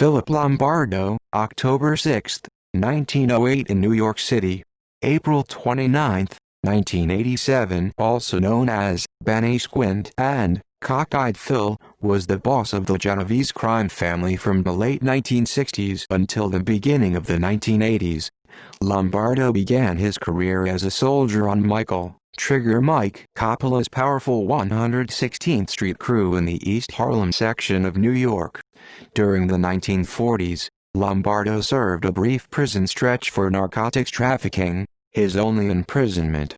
Philip Lombardo, October 6, 1908 in New York City. April 29, 1987, also known as Benny Squint and Cockeyed Phil, was the boss of the Genovese crime family from the late 1960s until the beginning of the 1980s. Lombardo began his career as a soldier on Michael "Trigger" Mike Coppola's powerful 116th Street crew in the East Harlem section of New York. During the 1940s, Lombardo served a brief prison stretch for narcotics trafficking, his only imprisonment.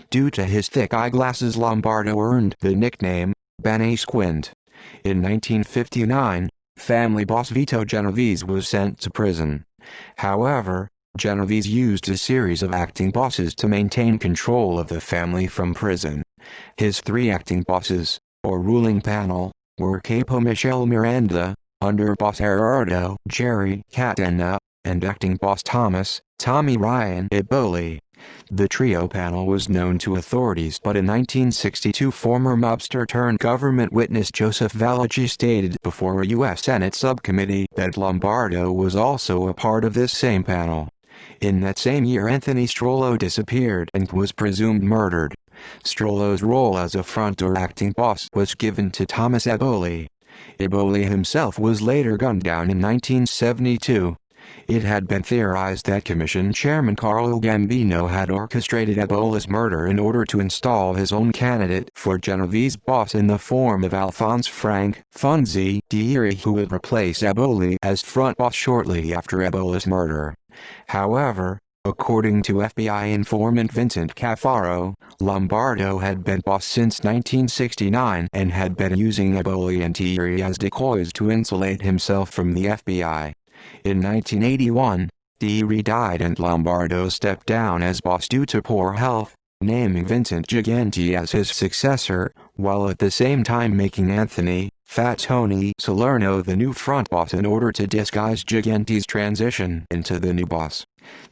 Due to his thick eyeglasses, Lombardo earned the nickname Benny Squint. In 1959, family boss Vito Genovese was sent to prison. However, Genovese used a series of acting bosses to maintain control of the family from prison. His three acting bosses, or ruling panel, were Capo Michele Miranda, underboss Gerardo Jerry Catena, and acting boss Tommy Ryan Eboli. The trio panel was known to authorities, but in 1962 former mobster-turned-government witness Joseph Valachi stated before a U.S. Senate subcommittee that Lombardo was also a part of this same panel. In that same year, Anthony Strollo disappeared and was presumed murdered. Strollo's role as a front or acting boss was given to Thomas Eboli. Eboli himself was later gunned down in 1972. It had been theorized that Commission Chairman Carlo Gambino had orchestrated Eboli's murder in order to install his own candidate for Genovese boss in the form of Alphonse Frank Funzi Dieri, who would replace Eboli as front boss shortly after Eboli's murder. However, according to FBI informant Vincent Caffaro, Lombardo had been boss since 1969 and had been using Eboli and Dieri as decoys to insulate himself from the FBI. In 1981, Dieri died and Lombardo stepped down as boss due to poor health, naming Vincent Gigante as his successor, while at the same time making Anthony "Fat Tony" Salerno the new front boss in order to disguise Gigante's transition into the new boss.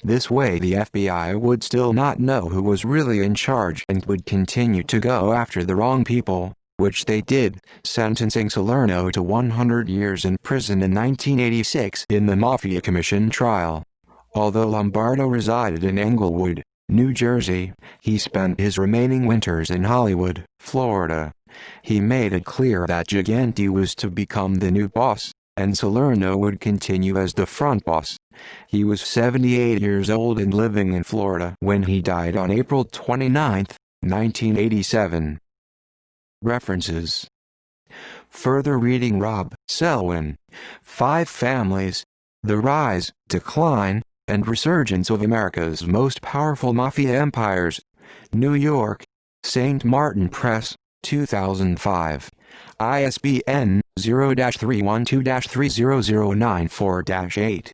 This way the FBI would still not know who was really in charge and would continue to go after the wrong people, which they did, sentencing Salerno to 100 years in prison in 1986 in the Mafia Commission trial. Although Lombardo resided in Englewood, New Jersey, he spent his remaining winters in Hollywood, Florida. He made it clear that Gigante was to become the new boss, and Salerno would continue as the front boss. He was 78 years old and living in Florida when he died on April 29, 1987. References. Further reading: Rob Selwyn, Five Families: The Rise, Decline, and Resurgence of America's Most Powerful Mafia Empires. New York, St. Martin Press, 2005. ISBN 0-312-30094-8.